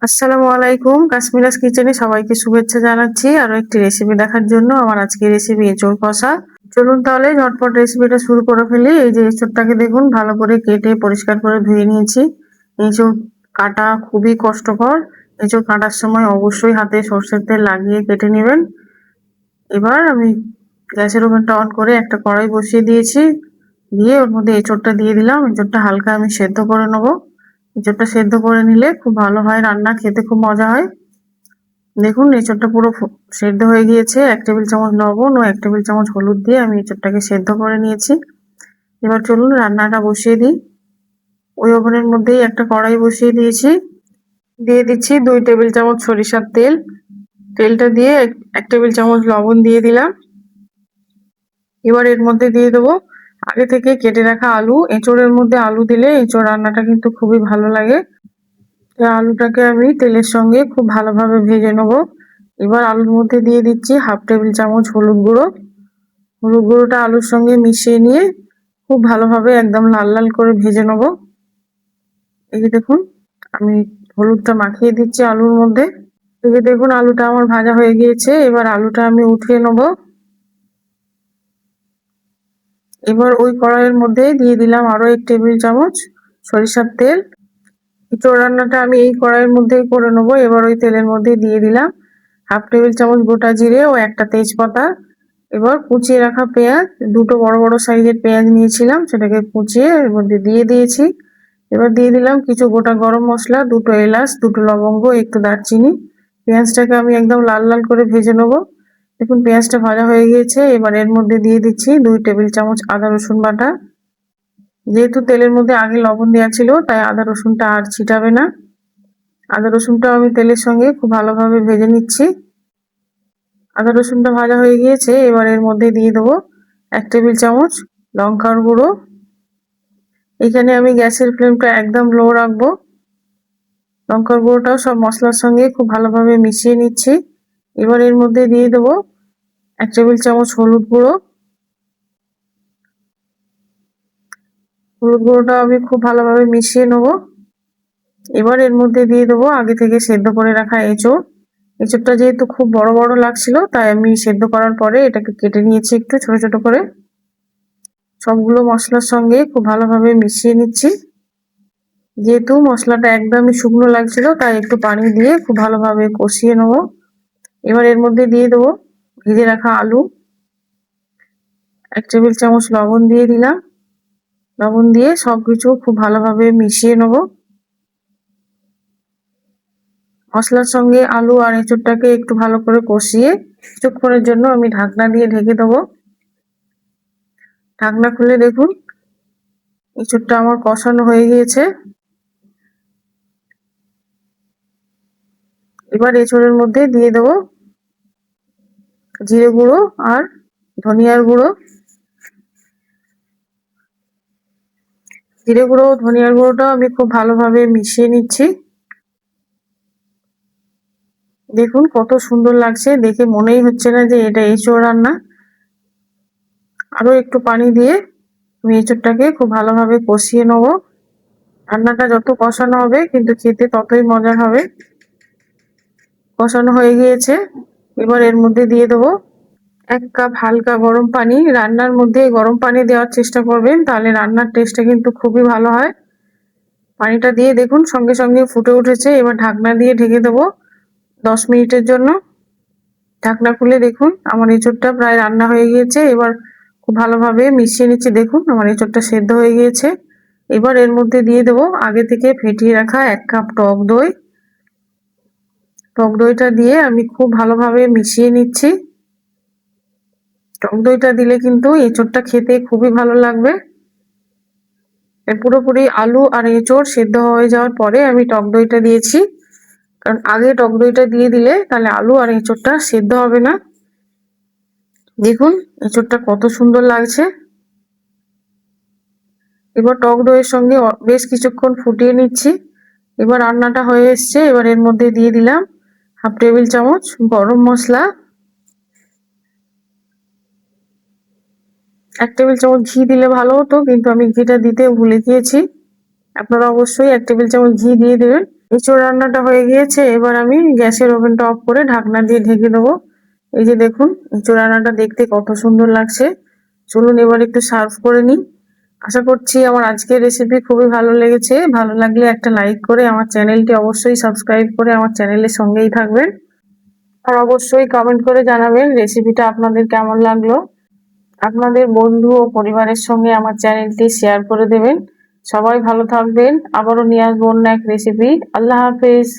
আসসালামু আলাইকুম। কাশ্মীরাস কিচেনে সবাইকে শুভেচ্ছা জানাচ্ছি আরো একটি রেসিপি দেখার জন্য। আমার আজকে রেসিপি এঁচোড় কষা। চলুন তাহলে ঝটপট রেসিপিটা শুরু করে ফেলি। এই যে এঁচোড়টাকে দেখুন ভালো করে কেটে পরিষ্কার করে ধুয়ে নিয়েছি। এঁচোড় কাটা খুবই কষ্টকর। এঁচোড় কাটার সময় অবশ্যই হাতে সরষের তেল লাগিয়ে কেটে নেবেন। এবার আমি গ্যাসের ওভেনটা অন করে একটা কড়াই বসিয়ে দিয়েছি, দিয়ে ওর মধ্যে এঁচোড়টা দিয়ে দিলাম। এঁচোড়টা হালকা আমি সেদ্ধ করে নেবো। এঁচোড়টা সেদ্ধ করে নিলে খুব ভালো হয়, রান্না খেতে খুব মজা হয়। দেখুন এঁচোড়টা পুরো সেদ্ধ হয়ে গিয়েছে। 1 টেবিল চামচ লবণ ও 1 টেবিল চামচ হলুদ দিয়ে আমি এঁচোড়টাকে সেদ্ধ করে নিয়েছি। এবার চলুন রান্নাটা বসিয়ে দিই। ওই ওভেনের মধ্যেই একটা কড়াই বসিয়ে দিয়েছি, দিয়ে দিচ্ছি 2 টেবিল চামচ সরিষার তেল। তেলটা দিয়ে 1 টেবিল চামচ লবণ দিয়ে দিলাম। এবার এর মধ্যে দিয়ে দেবো আগে থেকে কেটে রাখা আলু। এঁচোড়ের মধ্যে আলু দিলে এঁচোড় রান্নাটা কিন্তু খুবই ভালো লাগে। আলুটাকে আমি তেলের সঙ্গে খুব ভালোভাবে ভেজে নেবো। এবার আলুর মধ্যে দিয়ে দিচ্ছি 1/2 টেবিল চামচ হলুদ গুঁড়ো। হলুদ গুঁড়োটা আলুর সঙ্গে মিশিয়ে নিয়ে খুব ভালোভাবে একদম লাল লাল করে ভেজে নেবো। এই যে দেখুন আমি হলুদটা মাখিয়ে দিচ্ছি আলুর মধ্যে। এই যে দেখুন আলুটা আমার ভাজা হয়ে গিয়েছে। এবার আলুটা আমি উঠিয়ে নেবো। এবার ওই কড়াইয়ের মধ্যে দিয়ে দিলাম আরো 1 টেবিল চামচ সরিষার তেল। এঁচোড় রান্নাটা আমি এই কড়াইয়ের মধ্যেই করে নেবো। এবার ওই তেলের মধ্যে দিয়ে দিলাম 1/2 টেবিল চামচ গোটা জিরে ও একটা তেজপাতা। এবার কুচিয়ে রাখা পেঁয়াজ, দুটো বড় বড় সাইজের পেঁয়াজ নিয়েছিলাম, সেটাকে কুচিয়ে এর মধ্যে দিয়ে দিয়েছি। এবার দিয়ে দিলাম কিছু গোটা গরম মশলা, দুটো এলাচ, দুটো লবঙ্গ, একটু দারচিনি। পেঁয়াজটাকে আমি একদম লাল লাল করে ভেজে নেবো। দেখুন পেঁয়াজটা ভাজা হয়ে গিয়েছে। এবার এর মধ্যে দিয়ে দিচ্ছি 2 টেবিল চামচ আদা রসুন বাটা। যেহেতু তেলের মধ্যে আগে লবণ দেওয়া ছিল তাই আদা রসুনটা আর ছিটাবে না। আদা রসুনটা আমি তেলের সঙ্গে খুব ভালোভাবে ভেজে নিচ্ছি। আদা রসুনটা ভাজা হয়ে গিয়েছে। এবার এর মধ্যে দিয়ে দেবো 1 টেবিল চামচ লঙ্কার গুঁড়ো। এখানে আমি গ্যাসের ফ্লেমটা একদম লো রাখবো। লঙ্কার গুঁড়োটাও সব মশলার সঙ্গে খুব ভালোভাবে মিশিয়ে নিচ্ছি। এবার এর মধ্যে দিয়ে দেবো 1 টেবিল চামচ হলুদ গুঁড়ো। হলুদ গুঁড়োটা আমি খুব ভালোভাবে মিশিয়ে নেবো। এবার এর মধ্যে দিয়ে দেবো আগে থেকে সেদ্ধ করে রাখা এঁচোড়। এঁচোড়টা যেহেতু খুব বড় বড় লাগছিল তাই আমি সেদ্ধ করার পরে এটাকে কেটে নিয়েছি একটু ছোট ছোট করে। সবগুলো মশলার সঙ্গে খুব ভালোভাবে মিশিয়ে নিচ্ছি। যেহেতু মশলাটা একদমই শুকনো লাগছিল তাই একটু পানি দিয়ে খুব ভালোভাবে কষিয়ে নেবো। এবার এর মধ্যে দিয়ে দেবো ভেজে রাখা আলু। 1 টেবিল চামচ লবণ দিয়ে দিলাম। লবণ দিয়ে সবকিছু খুব ভালোভাবে মিশিয়ে নেবো। মশলার সঙ্গে আলু আর এঁচোড়টাকে একটু ভালো করে কষিয়ে কিছুক্ষণের জন্য আমি ঢাকনা দিয়ে ঢেকে দেবো। ঢাকনা খুলে দেখুন এঁচোড়টা আমার কষানো হয়ে গিয়েছে। এবার এঁচোড়ের মধ্যে দিয়ে দেবো জিরে গুঁড়ো আর ধনিয়ার গুঁড়ো। জিরে গুঁড়ো ও ধনিয়ার গুঁড়োটা আমি খুব ভালোভাবে মিশিয়ে নিচ্ছি। দেখুন কত সুন্দর লাগছে, দেখে মনেই হচ্ছে না যে এটা এঁচোড় রান্না। আরো একটু পানি দিয়ে আমি এঁচোড়টাকে খুব ভালোভাবে কষিয়ে নেবো। রান্নাটা যত কষানো হবে কিন্তু খেতে ততই মজার হবে। কষানো হয়ে গিয়েছে। এবার এর মধ্যে দিয়ে দেবো 1 কাপ হালকা গরম পানি। রান্নার মধ্যে গরম পানি দেওয়ার চেষ্টা করবেন, তাহলে রান্নার টেস্টটা কিন্তু খুবই ভালো হয়। পানিটা দিয়ে দেখুন সঙ্গে সঙ্গে ফুটে উঠেছে। এবার ঢাকনা দিয়ে ঢেকে দেবো 10 মিনিটের জন্য। ঢাকনা খুলে দেখুন আমার এঁচোড়টা প্রায় রান্না হয়ে গিয়েছে। এবার খুব ভালোভাবে মিশিয়ে নিচ্ছি। দেখুন আমার এঁচোড়টা সেদ্ধ হয়ে গিয়েছে। এবার এর মধ্যে দিয়ে দেবো আগে থেকে ফেটিয়ে রাখা 1 কাপ টক দই। টক দইটা দিয়ে আমি খুব ভালোভাবে মিশিয়ে নিচ্ছি। টক দইটা দিলে কিন্তু এঁচোড়টা খেতে খুবই ভালো লাগবে। পুরোপুরি আলু আর এঁচোড় সেদ্ধ হয়ে যাওয়ার পরে আমি টক দইটা দিয়েছি, কারণ আগে টক দইটা দিয়ে দিলে তাহলে আলু আর এঁচোড়টা সেদ্ধ হবে না। দেখুন এঁচোড়টা কত সুন্দর লাগছে। এবার টক দইয়ের সঙ্গে বেশ কিছুক্ষণ ফুটিয়ে নিচ্ছি। এবার রান্নাটা হয়ে এসছে। এবার এর মধ্যে দিয়ে দিলাম 1/2 টেবিল চামচ গরম মশলা, 1 টেবিল চামচ ঘি দিলে ভালো হতো কিন্তু আমি ঘিটা দিতে ভুলে গিয়েছি। আপনারা অবশ্যই 1 টেবিল চামচ ঘি দিয়ে দেবেন। এঁচোড় রান্নাটা হয়ে গিয়েছে, এবার আমি গ্যাসের ওভেনটা অফ করে ঢাকনা দিয়ে ঢেকে দেবো। এই যে দেখুন এঁচোড় রান্নাটা দেখতে কত সুন্দর লাগছে। চলুন এবার একটু সার্ভ করে নিই। আশা করছি আমার আজকের রেসিপি খুবই ভালো লেগেছে। ভালো লাগলে একটা লাইক করে আমার চ্যানেলটি অবশ্যই সাবস্ক্রাইব করে আমার চ্যানেলের সঙ্গেই থাকবেন। আর অবশ্যই কমেন্ট করে জানাবেন রেসিপিটা আপনাদের কেমন লাগলো। আপনাদের বন্ধু ও পরিবারের সঙ্গে আমার চ্যানেলটি শেয়ার করে দেবেন। সবাই ভালো থাকবেন। আবারও নিয়ে আসবো অন্য এক রেসিপি। আল্লাহ হাফেজ।